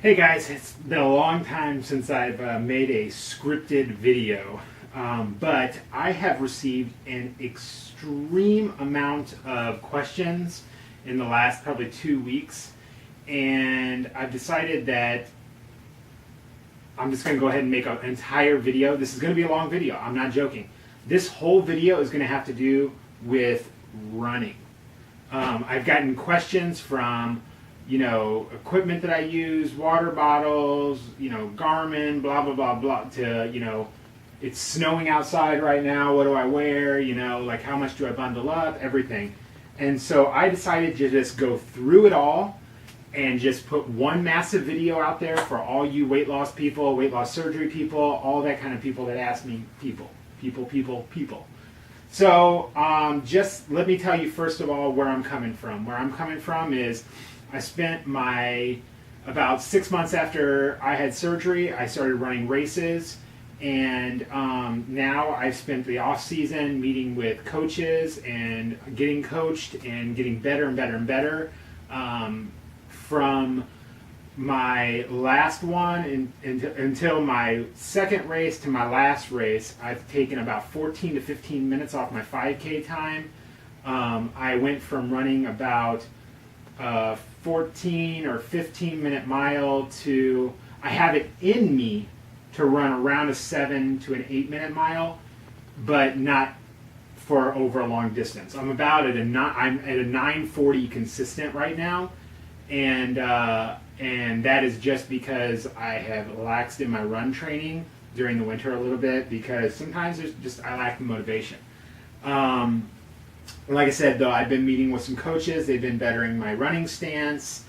Hey guys, it's been a long time since I've made a scripted video, but I have received an extreme amount of questions in the last probably 2 weeks, and I've decided that I'm just going to go ahead and make an entire video. This is going to be a long video, I'm not joking. This whole video is going to have to do with running. I've gotten questions from equipment that I use, water bottles, Garmin, blah, blah, blah, blah, to, it's snowing outside right now, what do I wear, like how much do I bundle up, everything. And so I decided to just go through it all and just put one massive video out there for all you weight loss people, weight loss surgery people, all that kind of people that ask me, people. So just let me tell you first of all where I'm coming from. Where I'm coming from is I spent about 6 months after I had surgery, I started running races, and now I've spent the off season meeting with coaches and getting coached and getting better and better and better. From my last one until my second race to my last race, I've taken about 14 to 15 minutes off my 5K time. I went from running about 14 or 15 minute mile to, I have it in me to run around a 7 to an 8 minute mile, but not for over a long distance. I'm at a 9:40 consistent right now, and that is just because I have laxed in my run training during the winter a little bit, because sometimes I lack the motivation. Like I said, though, I've been meeting with some coaches. They've been bettering my running stance,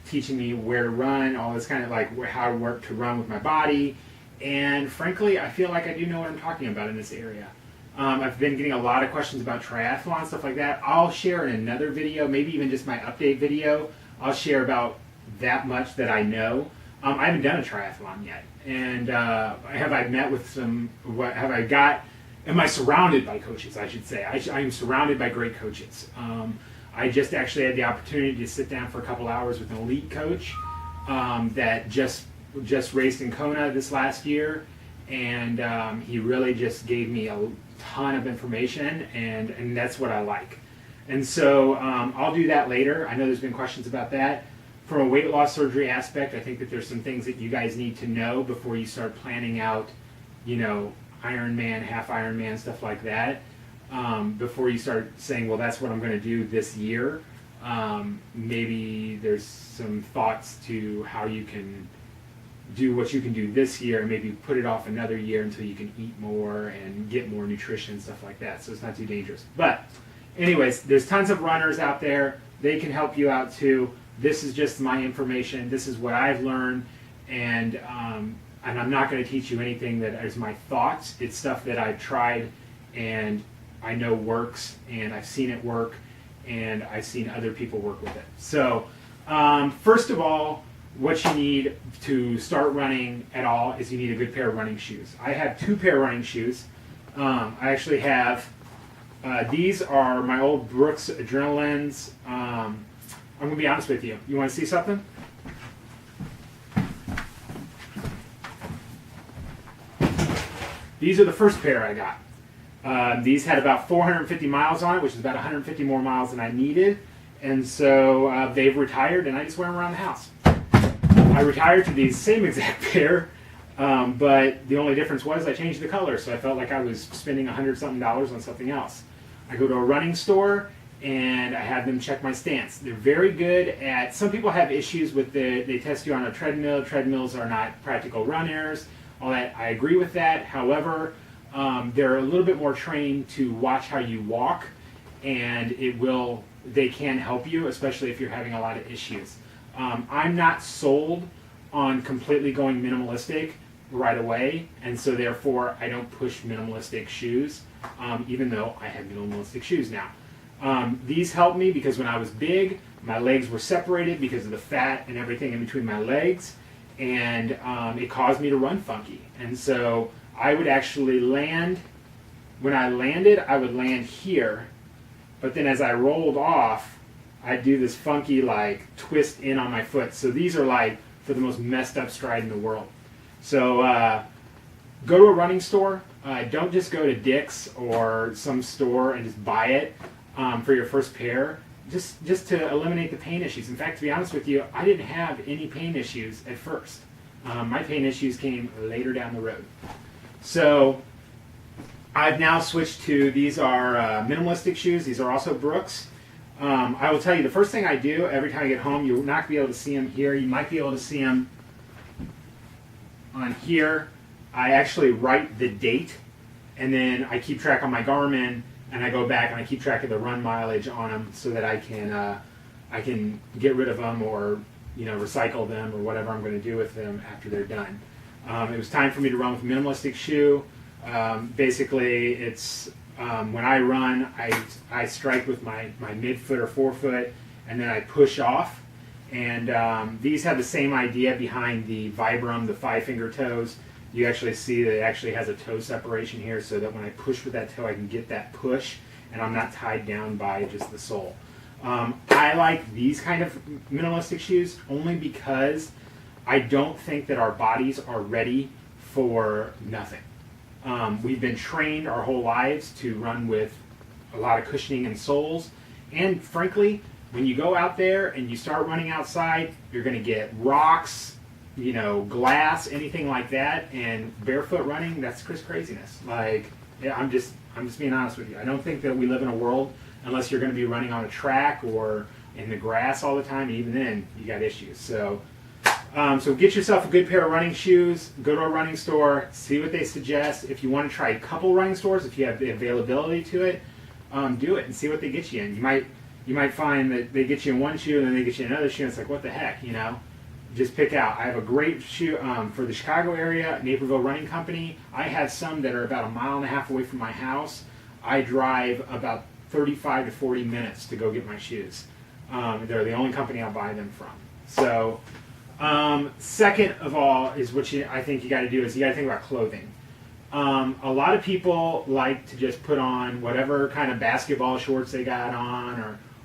teaching me where to run, all this kind of like how to work to run with my body. And frankly, I feel like I do know what I'm talking about in this area. I've been getting a lot of questions about triathlon, stuff like that. I'll share in another video, maybe even just my update video. I'll share about that much that I know. I haven't done a triathlon yet. And have I met with am I surrounded by coaches, I should say. I am surrounded by great coaches. I just actually had the opportunity to sit down for a couple hours with an elite coach that just raced in Kona this last year, and he really just gave me a ton of information, and that's what I like. And so I'll do that later. I know there's been questions about that. From a weight loss surgery aspect, I think that there's some things that you guys need to know before you start planning out, Ironman, half Ironman, stuff like that. Before you start saying, well, that's what I'm going to do this year. Maybe there's some thoughts to how you can do what you can do this year, and maybe put it off another year until you can eat more and get more nutrition, stuff like that. So it's not too dangerous. But anyways, there's tons of runners out there. They can help you out too. This is just my information. This is what I've learned, and I'm not going to teach you anything that is my thoughts. It's stuff that I've tried and I know works, and I've seen it work, and I've seen other people work with it. So first of all, what you need to start running at all is you need a good pair of running shoes. I have 2 pair of running shoes. I actually have, these are my old Brooks Adrenalines. I'm going to be honest with you. You want to see something? These are the first pair I got. These had about 450 miles on it, which is about 150 more miles than I needed. And so they've retired, and I just wear them around the house. I retired to these same exact pair, but the only difference was I changed the color, so I felt like I was spending $100-something on something else. I go to a running store, and I have them check my stance. They're very good at, some people have issues with they test you on a treadmill. Treadmills are not practical runners. All that, I agree with that. However, they're a little bit more trained to watch how you walk, and they can help you, especially if you're having a lot of issues. I'm not sold on completely going minimalistic right away, and so therefore I don't push minimalistic shoes, even though I have minimalistic shoes now. These help me because when I was big, my legs were separated because of the fat and everything in between my legs, and it caused me to run funky. And so I would actually land, when I landed, I would land here, but then as I rolled off, I'd do this funky like twist in on my foot. So these are like for the most messed up stride in the world. So go to a running store. Don't just go to Dick's or some store and just buy it for your first pair. Just to eliminate the pain issues. In fact, to be honest with you, I didn't have any pain issues at first. My pain issues came later down the road. So I've now switched to, these are minimalistic shoes. These are also Brooks. I will tell you, the first thing I do every time I get home, you'll not be able to see them here. You might be able to see them on here. I actually write the date, and then I keep track on my Garmin, and I go back and I keep track of the run mileage on them so that I can get rid of them or recycle them or whatever I'm going to do with them after they're done. It was time for me to run with a minimalistic shoe. Basically, it's when I run, I strike with my midfoot or forefoot, and then I push off. And these have the same idea behind the Vibram, the 5-finger toes. You actually see that it actually has a toe separation here, so that when I push with that toe, I can get that push, and I'm not tied down by just the sole. I like these kind of minimalistic shoes only because I don't think that our bodies are ready for nothing. We've been trained our whole lives to run with a lot of cushioning and soles, and frankly, when you go out there and you start running outside, you're going to get rocks, glass, anything like that, and barefoot running, that's just craziness. Like, yeah, I'm just being honest with you. I don't think that we live in a world, unless you're going to be running on a track or in the grass all the time, and even then, you got issues. So get yourself a good pair of running shoes, go to a running store, see what they suggest. If you want to try a couple running stores, if you have the availability to it, do it and see what they get you in. You might find that they get you in one shoe and then they get you another shoe, and it's like, what the heck, Just pick out. I have a great shoe for the Chicago area, Naperville Running Company. I have some that are about 1.5 miles away from my house. I drive about 35 to 40 minutes to go get my shoes. They're the only company I'll buy them from. So, second of all is I think you got to do is you got to think about clothing. A lot of people like to just put on whatever kind of basketball shorts they got on,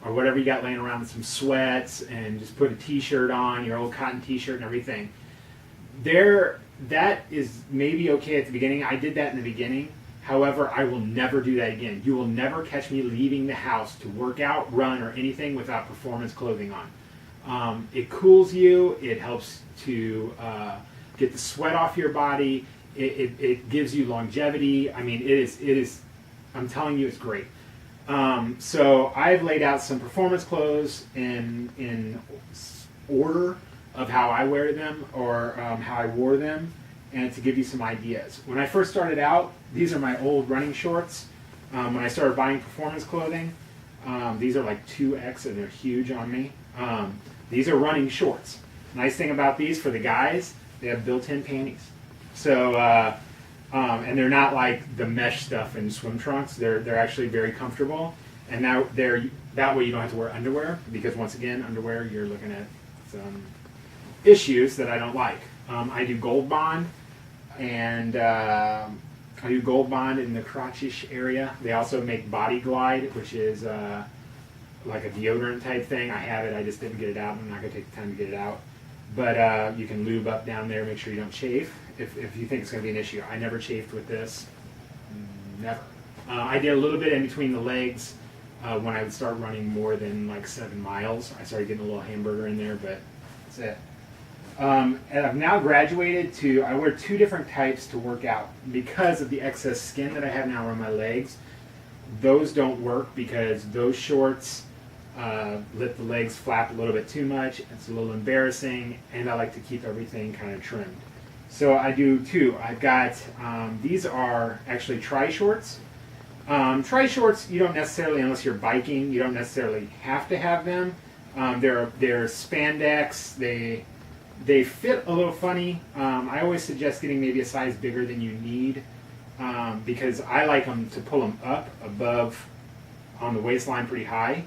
or whatever you got laying around, with some sweats, and just put a t-shirt on, your old cotton t-shirt and everything. That is maybe okay at the beginning. I did that in the beginning. However, I will never do that again. You will never catch me leaving the house to work out, run, or anything without performance clothing on. It cools you. It helps to get the sweat off your body. It gives you longevity. I mean, it is. I'm telling you, it's great. So I've laid out some performance clothes in order of how I wear them, or how I wore them, and to give you some ideas. When I first started out, these are my old running shorts. When I started buying performance clothing, these are like 2X and they're huge on me. These are running shorts. Nice thing about these for the guys, they have built-in panties. So, and they're not like the mesh stuff in swim trunks. They're actually very comfortable. And now that way you don't have to wear underwear, because once again, underwear, you're looking at some issues that I don't like. I do Gold Bond, and I do Gold Bond in the crotchish area. They also make Body Glide, which is like a deodorant type thing. I have it, I just didn't get it out. I'm not going to take the time to get it out. But you can lube up down there, make sure you don't chafe if you think it's going to be an issue. I never chafed with this. Never. I did a little bit in between the legs when I would start running more than like 7 miles. I started getting a little hamburger in there, but that's it. And I've now graduated to, I wear 2 different types to work out because of the excess skin that I have now around my legs. Those don't work because those shorts let the legs flap a little bit too much. It's a little embarrassing, and I like to keep everything kind of trimmed. So I do 2. I've got, these are actually tri-shorts. Tri-shorts, you don't necessarily, unless you're biking, you don't necessarily have to have them. They're spandex. They fit a little funny. I always suggest getting maybe a size bigger than you need, because I like them to pull them up above on the waistline pretty high,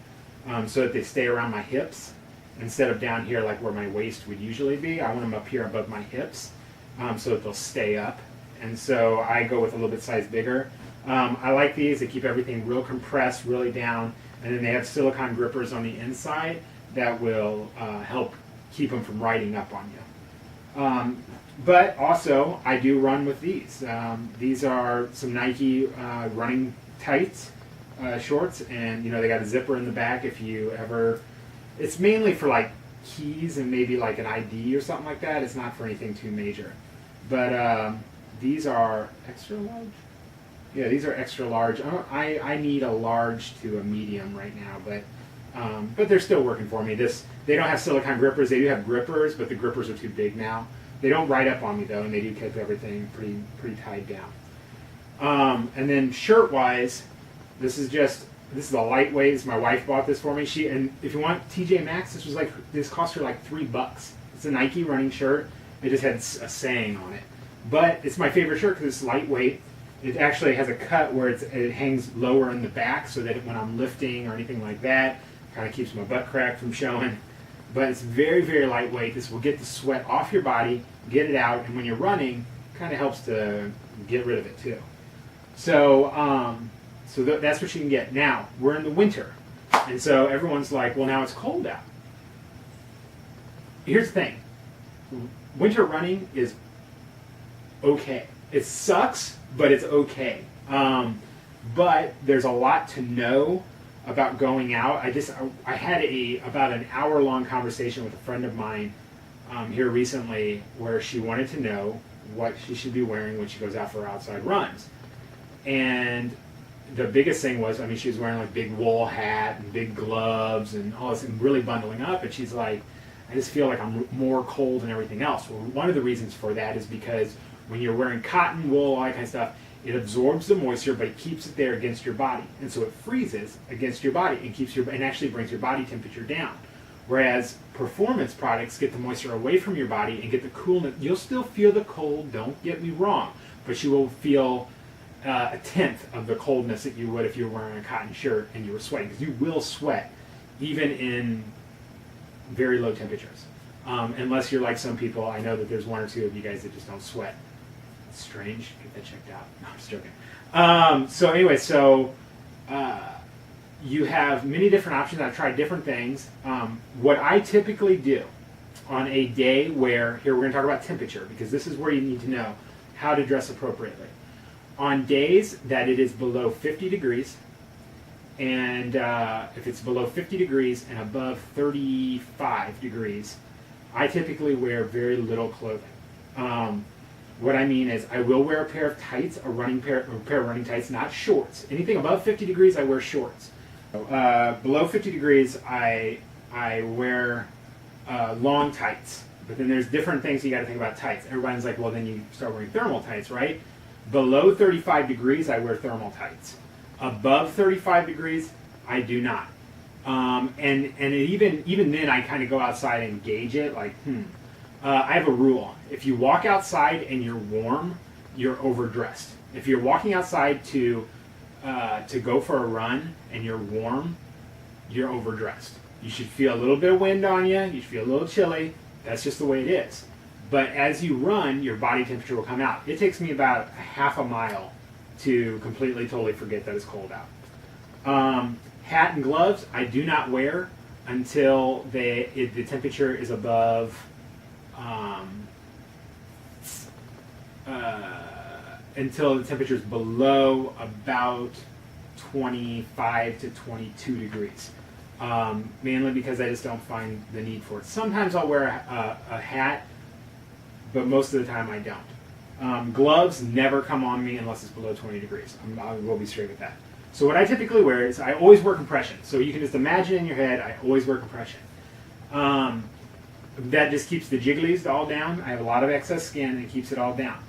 so that they stay around my hips instead of down here like where my waist would usually be. I want them up here above my hips, so that they'll stay up. And so I go with a little bit size bigger. I like these. They keep everything real compressed, really down, and then they have silicone grippers on the inside that will help keep them from riding up on you. But also, I do run with these. These are some Nike running tights, shorts, and they got a zipper in the back if you ever. It's mainly for like keys and maybe like an ID or something like that. It's not for anything too major. But these are extra large. Yeah, these are extra large. I need a large to a medium right now, but they're still working for me. They don't have silicone grippers. They do have grippers, but the grippers are too big now. They don't ride up on me though, and they do keep everything pretty tied down. And then shirt wise, this is a lightweight. My wife bought this for me. And if you want TJ Maxx, this cost her like $3. It's a Nike running shirt. It just had a saying on it, but it's my favorite shirt because it's lightweight. It actually has a cut where it hangs lower in the back, so that when I'm lifting or anything like that, kind of keeps my butt crack from showing. But it's very, very lightweight. This will get the sweat off your body, get it out, and when you're running, kind of helps to get rid of it too. So, that's what you can get. Now, we're in the winter, and so everyone's like, well, now it's cold out. Here's the thing. Winter running is okay. It sucks, but it's okay. But there's a lot to know about going out. I had about an hour-long conversation with a friend of mine here recently where she wanted to know what she should be wearing when she goes out for outside runs. And the biggest thing was, she was wearing like big wool hat and big gloves and all this and really bundling up. And she's like, I just feel like I'm more cold than everything else. Well, one of the reasons for that is because when you're wearing cotton, wool, all that kind of stuff, it absorbs the moisture, but it keeps it there against your body. And so it freezes against your body and actually brings your body temperature down. Whereas performance products get the moisture away from your body and get the coolness. You'll still feel the cold, don't get me wrong, but you will feel a tenth of the coldness that you would if you were wearing a cotton shirt and you were sweating. Because you will sweat, even in very low temperatures. Unless you're like some people. I know that there's one or two of you guys that just don't sweat. It's strange. Get that checked out. No, I'm just joking. You have many different options. I've tried different things. What I typically do on a day where, here we're going to talk about temperature, because this is where you need to know how to dress appropriately. On days that it is below 50 degrees, and if it's below 50 degrees and above 35 degrees, I typically wear very little clothing. What I mean is I will wear a pair of tights, a pair of running tights, not shorts. Anything above 50 degrees, I wear shorts. Below 50 degrees, I wear long tights. But then there's different things you got to think about tights. Everybody's like, well, then you start wearing thermal tights, right? Below 35 degrees, I wear thermal tights. Above 35 degrees, I do not. And even then, I kind of go outside and gauge it. Like, I have a rule. If you walk outside and you're warm, you're overdressed. If you're walking outside to go for a run and you're warm, you're overdressed. You should feel a little bit of wind on you. You should feel a little chilly. That's just the way it is. But as you run, your body temperature will come out. It takes me about a half a mile to completely, totally forget that it's cold out. Hat and gloves, I do not wear until the temperature is above until the temperature is below about 25 to 22 degrees. Mainly because I just don't find the need for it. Sometimes I'll wear a hat, but most of the time I don't. Gloves never come on me unless it's below 20 degrees. I will be straight with that. So what I typically wear is I always wear compression. So you can just imagine in your head, I always wear compression. That just keeps the jigglies all down. I have a lot of excess skin and it keeps it all down.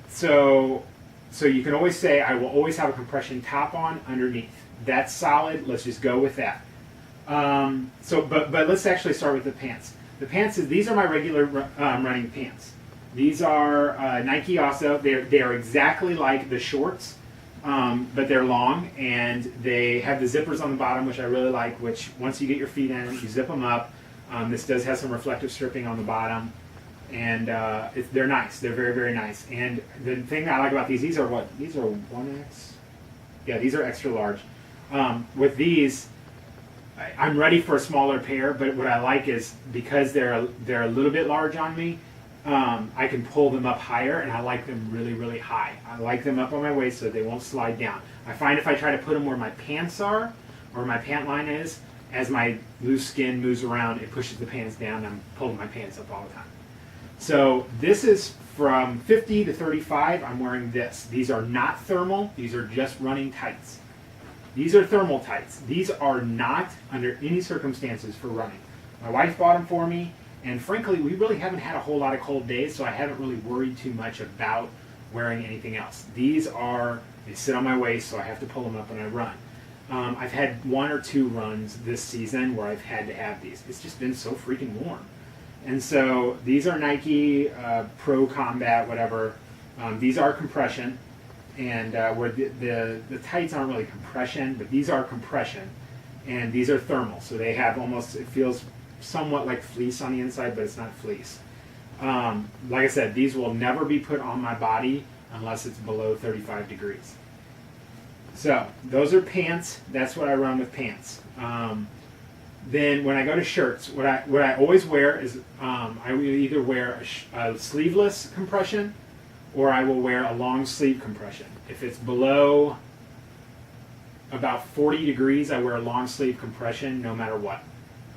So you can always say, I will always have a compression top on underneath. That's solid. Let's just go with that. But let's actually start with the pants. The pants, these are my regular running pants. These are Nike also. They are exactly like the shorts, but they're long, and they have the zippers on the bottom, which I really like, which once you get your feet in, you zip them up. This does have some reflective stripping on the bottom, and they're nice. They're very, very nice. And the thing that I like about these are what? These are 1X? Yeah, these are extra large. With these, I'm ready for a smaller pair, but what I like is because they're a little bit large on me, I can pull them up higher, and I like them really, really high. I like them up on my waist so they won't slide down. I find if I try to put them where my pants are, or my pant line is, as my loose skin moves around, it pushes the pants down, and I'm pulling my pants up all the time. So this is from 50 to 35, I'm wearing this. These are not thermal, these are just running tights. These are thermal tights. These are not under any circumstances for running. My wife bought them for me, and frankly, we really haven't had a whole lot of cold days, so I haven't really worried too much about wearing anything else. These they sit on my waist, so I have to pull them up when I run. I've had 1 or 2 runs this season where I've had to have these. It's just been so freaking warm. And so these are Nike Pro Combat, whatever. These are compression, and where the tights aren't really compression, but these are compression, and these are thermal. So they have almost, it feels somewhat like fleece on the inside, but it's not fleece. Like I said, these will never be put on my body unless it's below 35 degrees. So those are pants. That's what I run with pants. Then when I go to shirts, what I always wear is I will either wear a sleeveless compression, or I will wear a long sleeve compression. If it's below about 40 degrees, I wear a long sleeve compression no matter what.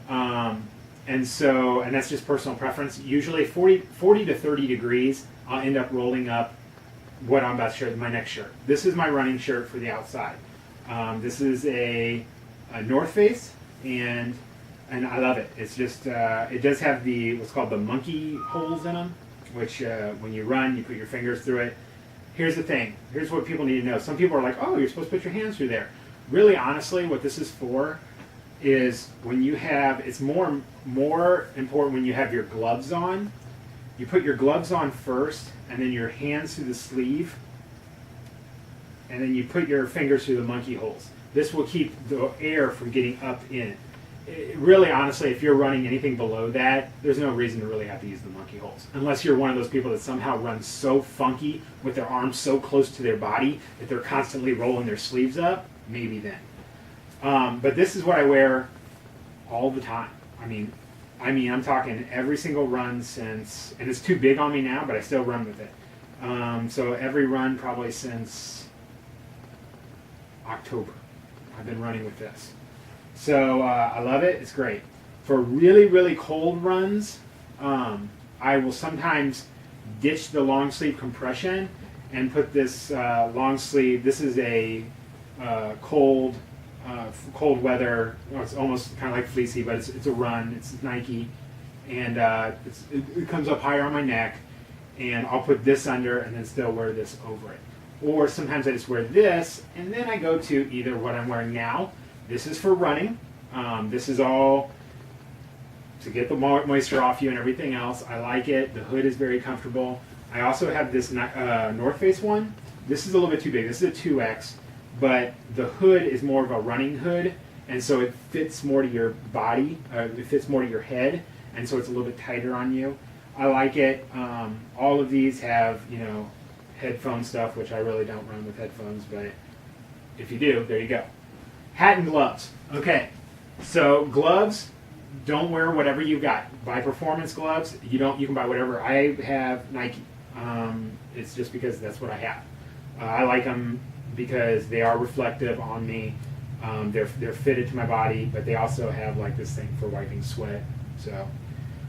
And that's just personal preference. Usually 40 to 30 degrees, I'll end up rolling up what I'm about to show you, my next shirt. This is my running shirt for the outside. This is a North Face, and I love it. It's just, it does have what's called the monkey holes in them, which when you run, you put your fingers through it. Here's the thing. Here's what people need to know. Some people are like, oh, you're supposed to put your hands through there. Really, honestly, what this is for is when you have, it's more important when you have your gloves on. You put your gloves on first, and then your hands through the sleeve, and then you put your fingers through the monkey holes. This will keep the air from getting up in. Really, honestly, if you're running anything below that, there's no reason to really have to use the monkey holes. Unless you're one of those people that somehow runs so funky with their arms so close to their body that they're constantly rolling their sleeves up, maybe then. But this is what I wear all the time. I mean, I'm talking every single run since, and it's too big on me now, but I still run with it. So every run probably since October, I've been running with this. So I love it. It's great. For really, really cold runs, I will sometimes ditch the long sleeve compression and put this long sleeve. This is a cold weather. Well, it's almost kind of like fleecy, but it's a run. It's Nike, and it comes up higher on my neck, and I'll put this under and then still wear this over it. Or sometimes I just wear this, and then I go to either what I'm wearing now. This is for running. This is all to get the moisture off you and everything else. I like it. The hood is very comfortable. I also have this North Face one. This is a little bit too big. This is a 2X, but the hood is more of a running hood, and so it fits more to your body. It fits more to your head, and so it's a little bit tighter on you. I like it. All of these have, headphone stuff, which I really don't run with headphones, but if you do, there you go. Hat and gloves. Okay, so gloves, don't wear whatever you got. Buy performance gloves. You can buy whatever. I have Nike. It's just because that's what I have. I like them because they are reflective on me. They're fitted to my body, but they also have like this thing for wiping sweat. So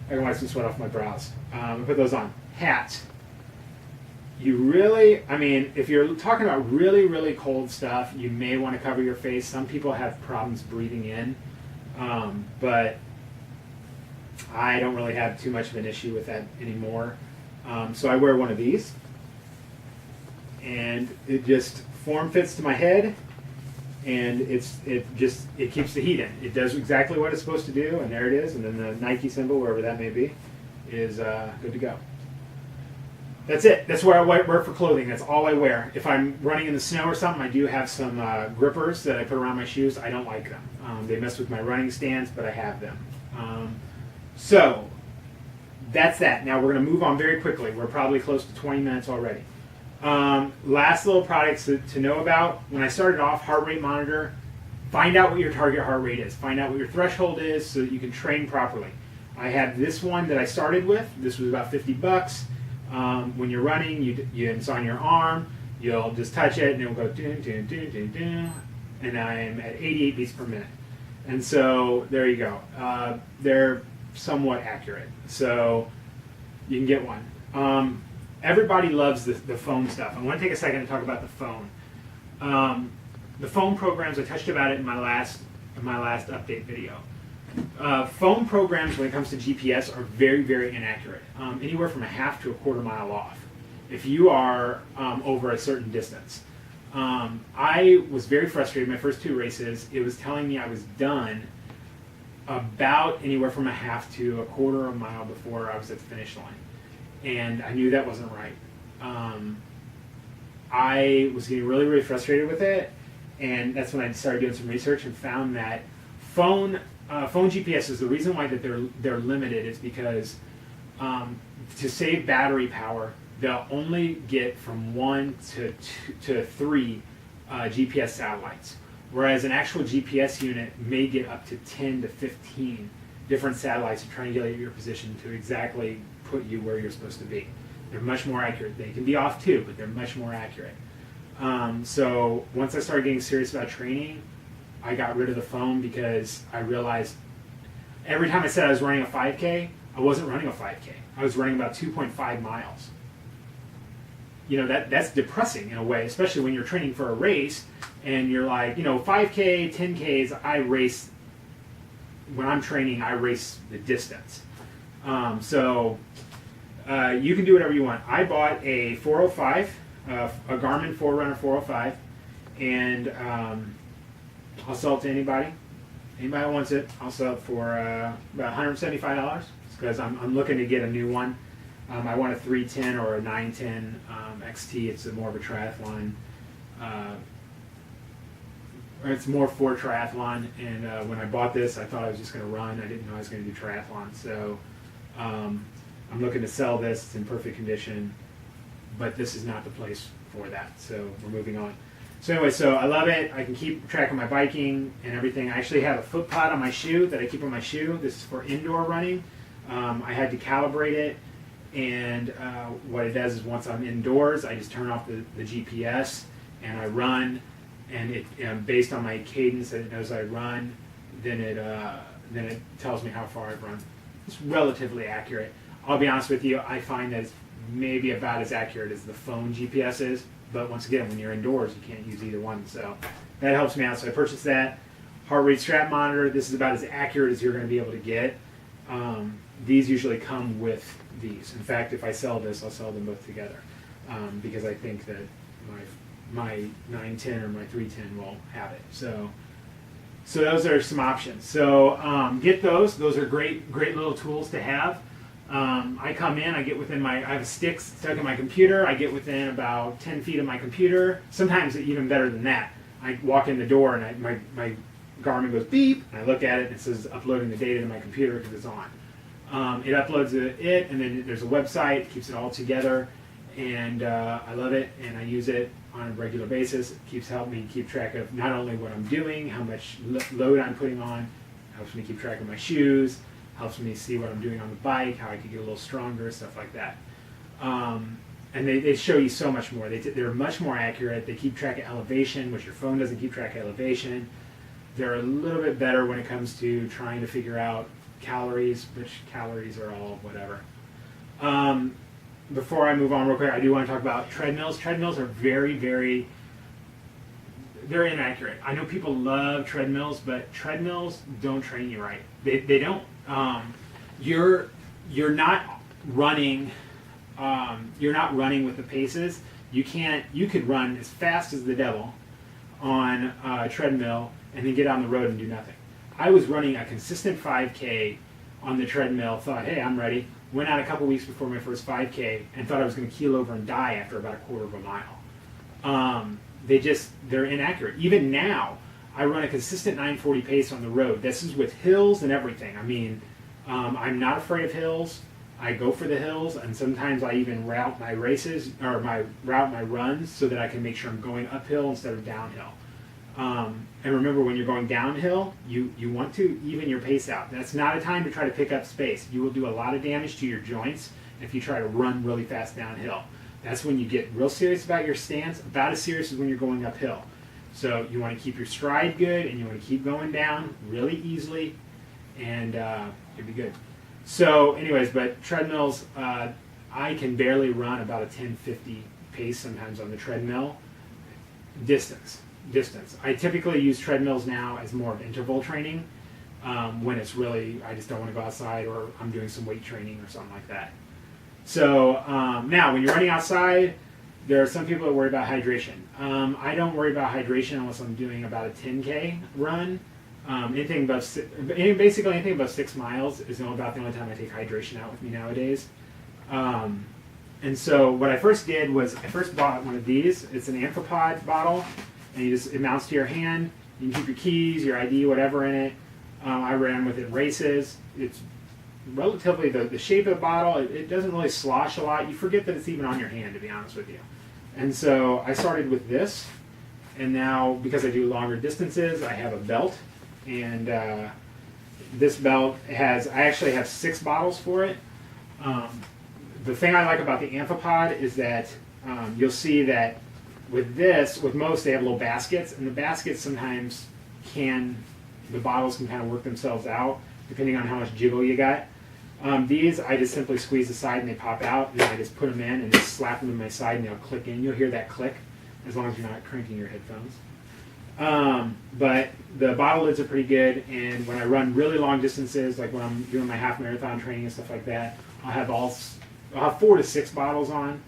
I can wipe some sweat off my brows. I put those on. Hats. If you're talking about really, really cold stuff, you may want to cover your face. Some people have problems breathing in, but I don't really have too much of an issue with that anymore. So I wear one of these, and it just form fits to my head, and it keeps the heat in. It does exactly what it's supposed to do, and there it is. And then the Nike symbol, wherever that may be, is good to go. That's it. That's what I wear for clothing. That's all I wear. If I'm running in the snow or something, I do have some grippers that I put around my shoes. I don't like them. They mess with my running stance, but I have them. So that's that. Now we're going to move on very quickly. We're probably close to 20 minutes already. Last little products to know about. When I started off, heart rate monitor, find out what your target heart rate is. Find out what your threshold is so that you can train properly. I had this one that I started with. This was about $50. When you're running, it's on your arm. You'll just touch it and it will go dun, dun, dun, dun, dun, and I'm at 88 beats per minute. And so there you go. They're somewhat accurate, so you can get one. Everybody loves the phone stuff. I want to take a second to talk about the phone. The phone programs, I touched about it in my last update video. Phone programs, when it comes to GPS, are very, very inaccurate. Anywhere from a half to a quarter mile off if you are over a certain distance. I was very frustrated my first 2 races. It was telling me I was done about anywhere from a half to a quarter of a mile before I was at the finish line. And I knew that wasn't right. I was getting really, really frustrated with it. And that's when I started doing some research and found that phone GPS is the reason why that they're limited is because to save battery power, they'll only get from 1 to 3 GPS satellites, whereas an actual GPS unit may get up to 10 to 15 different satellites to triangulate your position to exactly put you where you're supposed to be. They're much more accurate. They can be off too, but they're much more accurate. So once I started getting serious about training, I got rid of the phone because I realized every time I said I was running a 5K, I wasn't running a 5K. I was running about 2.5 miles. You know, that's depressing in a way, especially when you're training for a race and you're like, 5K, 10Ks, I race, when I'm training, I race the distance. So you can do whatever you want. I bought a 405, a Garmin Forerunner 405, and I'll sell it to anybody. Anybody who wants it, I'll sell it for about $175 because I'm looking to get a new one. I want a 310 or a 910 XT. It's more of a triathlon. It's more for triathlon. And when I bought this, I thought I was just going to run. I didn't know I was going to do triathlon. So I'm looking to sell this. It's in perfect condition, but this is not the place for that. So we're moving on. So anyway, so I love it. I can keep track of my biking and everything. I actually have a foot pod on my shoe that I keep on my shoe. This is for indoor running. I had to calibrate it. And what it does is once I'm indoors, I just turn off the GPS and I run. And it based on my cadence that it knows I run, then it tells me how far I've run. It's relatively accurate. I'll be honest with you, I find that it's maybe about as accurate as the phone GPS is. But once again, when you're indoors, you can't use either one. So that helps me out. So I purchased that. Heart rate strap monitor. This is about as accurate as you're going to be able to get. These usually come with these. In fact, if I sell this, I'll sell them both together because I think that my 910 or my 310 will have it. So those are some options. So get those. Those are great little tools to have. I come in, I have a stick stuck in my computer. I get within about 10 feet of my computer. Sometimes even better than that. I walk in the door and my Garmin goes beep, and I look at it and it says uploading the data to my computer because it's on. It uploads it, and then there's a website. It keeps it all together, and I love it, and I use it on a regular basis. It keeps helping me keep track of not only what I'm doing, how much load I'm putting on, helps me keep track of my shoes, helps me see what I'm doing on the bike, how I could get a little stronger, stuff like that. And they show you so much more. They're much more accurate. They keep track of elevation, which your phone doesn't keep track of elevation. They're a little bit better when it comes to trying to figure out calories, which calories are all whatever. Before I move on real quick, I do want to talk about treadmills. Treadmills are very, very, very inaccurate. I know people love treadmills, but treadmills don't train you right. They don't. You're not running. You're not running with the paces. You could run as fast as the devil on a treadmill and then get on the road and do nothing. I was running a consistent 5K on the treadmill, thought, hey, I'm ready. Went out a couple weeks before my first 5K and thought I was going to keel over and die after about a quarter of a mile. They're inaccurate. Even now, I run a consistent 940 pace on the road. This is with hills and everything. I mean, I'm not afraid of hills. I go for the hills, and sometimes I even route my races or my runs so that I can make sure I'm going uphill instead of downhill. And remember, when you're going downhill, you want to even your pace out. That's not a time to try to pick up space. You will do a lot of damage to your joints if you try to run really fast downhill. That's when you get real serious about your stance, about as serious as when you're going uphill. So you want to keep your stride good, and you want to keep going down really easily, and you'll be good. So anyways, but treadmills, I can barely run about a 10:50 pace sometimes on the treadmill. Distance. I typically use treadmills now as more of interval training when it's really, I just don't want to go outside, or I'm doing some weight training or something like that. So now when you're running outside, there are some people that worry about hydration. I don't worry about hydration unless I'm doing about a 10K run. Basically anything above 6 miles is about the only time I take hydration out with me nowadays. And so what I first did was I first bought one of these. It's an amphipod bottle, and it mounts to your hand. You can keep your keys, your ID, whatever in it. I ran with it in races. It's relatively, the shape of the bottle, it doesn't really slosh a lot. You forget that it's even on your hand, to be honest with you. And so I started with this, and now because I do longer distances, I have a belt. And this belt I actually have 6 bottles for it. The thing I like about the amphipod is that you'll see that with most they have little baskets, and the baskets sometimes the bottles can kind of work themselves out depending on how much jiggle you got. These I just simply squeeze the side and they pop out, and then I just put them in and just slap them to my side and they'll click in. You'll hear that click as long as you're not cranking your headphones. But the bottle lids are pretty good, and when I run really long distances, like when I'm doing my half marathon training and stuff like that, I'll have 4 to 6 bottles on.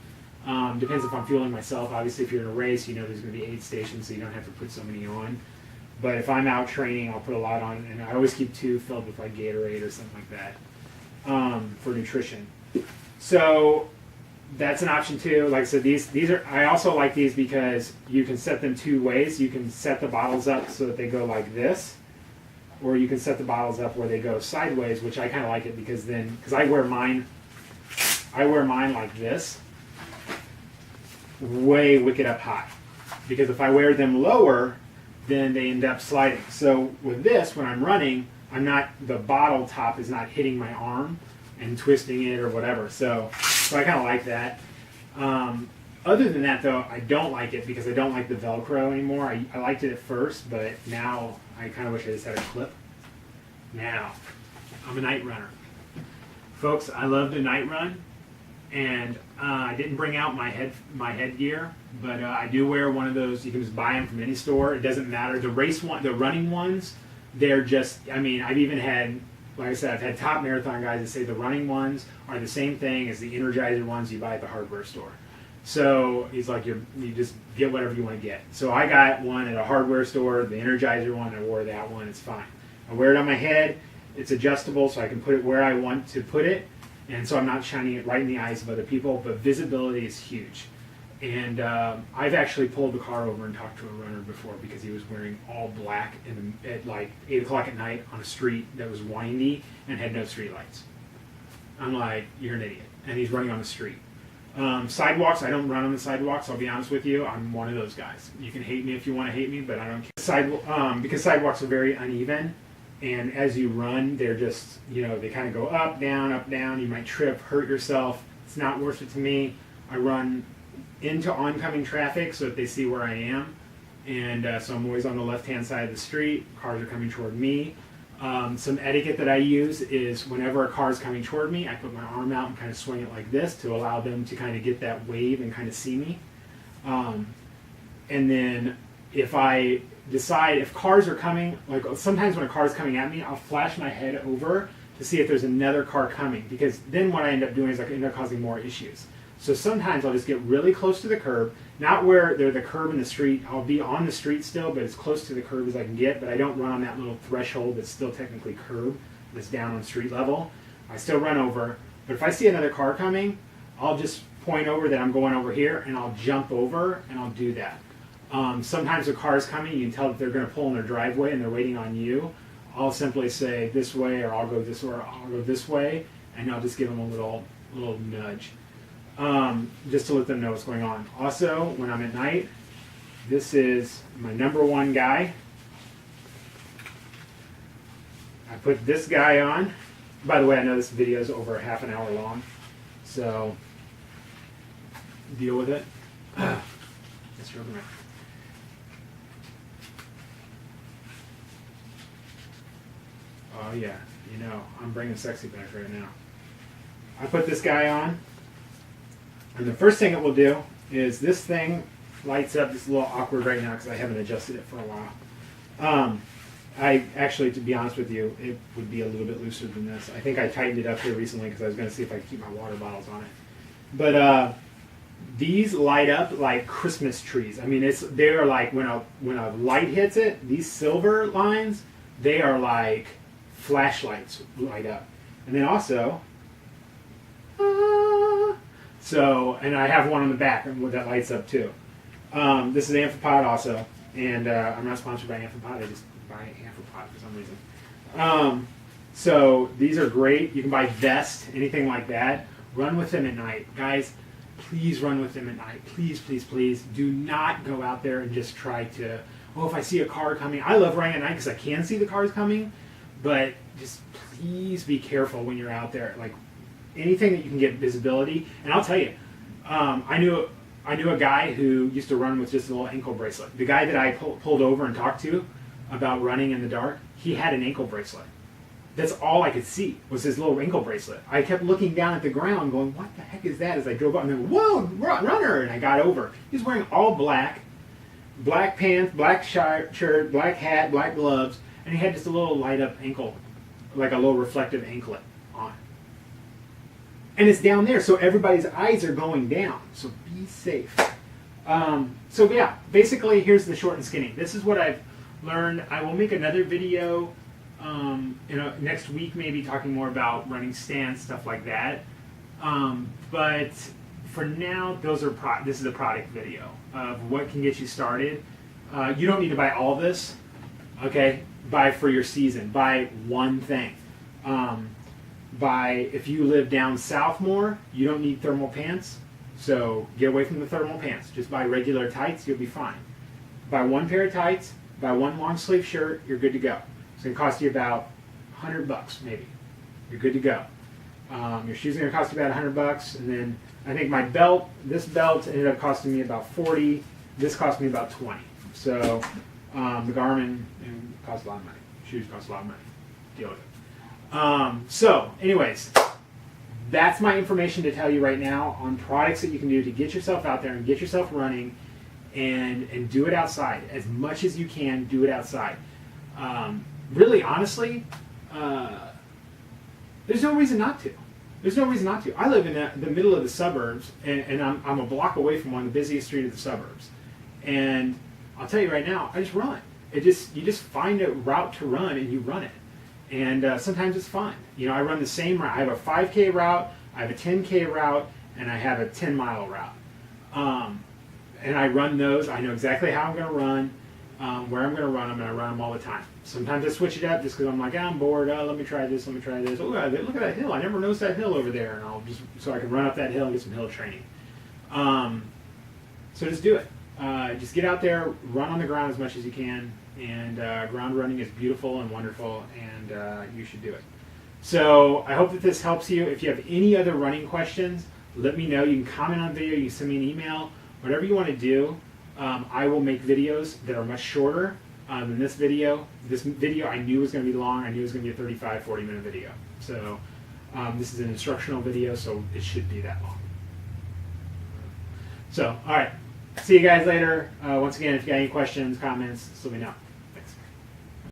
Depends if I'm fueling myself. Obviously, if you're in a race, you know there's going to be aid stations, so you don't have to put so many on. But if I'm out training, I'll put a lot on, and I always keep 2 filled with like Gatorade or something like that for nutrition. So that's an option too. Like I said, these are. I also like these because you can set them 2 ways. You can set the bottles up so that they go like this, or you can set the bottles up where they go sideways, which I kind of like it because I wear mine like this, way wicked up high. Because if I wear them lower, then they end up sliding. So with this, when I'm running, the bottle top is not hitting my arm and twisting it or whatever. So I kind of like that. Other than that, though, I don't like it because I don't like the Velcro anymore. I liked it at first, but now I kind of wish I just had a clip. Now, I'm a night runner. Folks, I love to night run, and I didn't bring out my headgear, but I do wear one of those. You can just buy them from any store. It doesn't matter. The running ones, they're just, I've even had, like I said, I've had top marathon guys that say the running ones are the same thing as the Energizer ones you buy at the hardware store. So he's like, you just get whatever you want to get. So I got one at a hardware store, the Energizer one. I wore that one. It's fine. I wear it on my head. It's adjustable, so I can put it where I want to put it. And so I'm not shining it right in the eyes of other people, but visibility is huge. And I've actually pulled the car over and talked to a runner before because he was wearing all black at like 8 o'clock at night on a street that was windy and had no street lights. I'm like, you're an idiot. And he's running on the street. Sidewalks, I don't run on the sidewalks, I'll be honest with you. I'm one of those guys. You can hate me if you want to hate me, but I don't care. Because sidewalks are very uneven. And as you run, they're just, they kind of go up, down. You might trip, hurt yourself. It's not worth it to me. I run into oncoming traffic so that they see where I am. And so I'm always on the left-hand side of the street. Cars are coming toward me. Some etiquette that I use is whenever a car is coming toward me, I put my arm out and kind of swing it like this to allow them to kind of get that wave and kind of see me. And then if I decide if cars are coming, like sometimes when a car is coming at me, I'll flash my head over to see if there's another car coming, because then what I end up doing is I end up causing more issues. So sometimes I'll just get really close to the curb, not where they're the curb in the street. I'll be on the street still, but as close to the curb as I can get, but I don't run on that little threshold that's still technically curb, that's down on street level. I still run over, but if I see another car coming, I'll just point over that I'm going over here, and I'll jump over, and I'll do that. Sometimes a car is coming, you can tell that they're going to pull in their driveway and they're waiting on you. I'll simply say this way, or I'll go this way, or I'll go this way, and I'll just give them a little nudge, just to let them know what's going on. Also, when I'm at night, this is my #1 guy. I put this guy on. By the way, I know this video is over half an hour long, so deal with it. Let's open it. Oh yeah, you know, I'm bringing sexy back right now. I put this guy on, and the first thing it will do is this thing lights up. It's a little awkward right now because I haven't adjusted it for a while. I actually, to be honest with you, it would be a little bit looser than this. I think I tightened it up here recently because I was going to see if I could keep my water bottles on it. But these light up like Christmas trees. I mean, they are like when a light hits it, these silver lines, they are like flashlights light up. And then also, and I have one on the back that lights up too. This is Amphipod also, and I'm not sponsored by Amphipod. I just buy Amphipod for some reason. So these are great. You can buy vests, anything like that. Run with them at night, guys. Please run with them at night. Please, please, please. Do not go out there and just try to. Oh, if I see a car coming, I love running at night because I can see the cars coming. But just please be careful when you're out there. Like anything that you can get visibility. And I'll tell you, I knew a guy who used to run with just a little ankle bracelet. The guy that I pulled over and talked to about running in the dark, he had an ankle bracelet. That's all I could see was his little ankle bracelet. I kept looking down at the ground going, what the heck is that? As I drove up and then, whoa, runner! And I got over. He was wearing all black pants, black shirt, black hat, black gloves, and he had just a little light up ankle, like a little reflective anklet on. And it's down there, so everybody's eyes are going down. So be safe. So yeah, basically here's the short and skinny. This is what I've learned. I will make another video next week, maybe talking more about running stance, stuff like that. But for now, this is a product video of what can get you started. You don't need to buy all this, okay? Buy for your season. Buy one thing. If you live down south more, you don't need thermal pants, so get away from the thermal pants. Just buy regular tights, you'll be fine. Buy one pair of tights, buy one long sleeve shirt, you're good to go. It's going to cost you about $100 maybe. You're good to go. Your shoes are going to cost you about $100, and then I think this belt ended up costing me about $40. This cost me about $20. So the Garmin costs a lot of money. Shoes cost a lot of money. Deal with it. So anyways, that's my information to tell you right now on products that you can do to get yourself out there and get yourself running and do it outside. As much as you can, do it outside. Really, honestly, there's no reason not to. There's no reason not to. I live in the middle of the suburbs, and I'm a block away from one of the busiest streets of the suburbs. And I'll tell you right now, I just run. You just find a route to run and you run it. And sometimes it's fun. You know, I run the same route. I have a 5K route, I have a 10K route, and I have a 10-mile route. And I run those. I know exactly how I'm going to run, where I'm going to run them, and I run them all the time. Sometimes I switch it up just because I'm like, I'm bored. Oh, let me try this. Let me try this. Oh, look at that hill. I never noticed that hill over there. And so I can run up that hill and get some hill training. So just do it. Just get out there, run on the ground as much as you can. And ground running is beautiful and wonderful, and you should do it. So I hope that this helps you. If you have any other running questions, let me know. You can comment on the video. You can send me an email. Whatever you want to do. I will make videos that are much shorter than this video. This video I knew was going to be long. I knew it was going to be a 35, 40-minute video. So this is an instructional video, so it should be that long. So, all right. See you guys later. Once again, if you got any questions, comments, just let me know.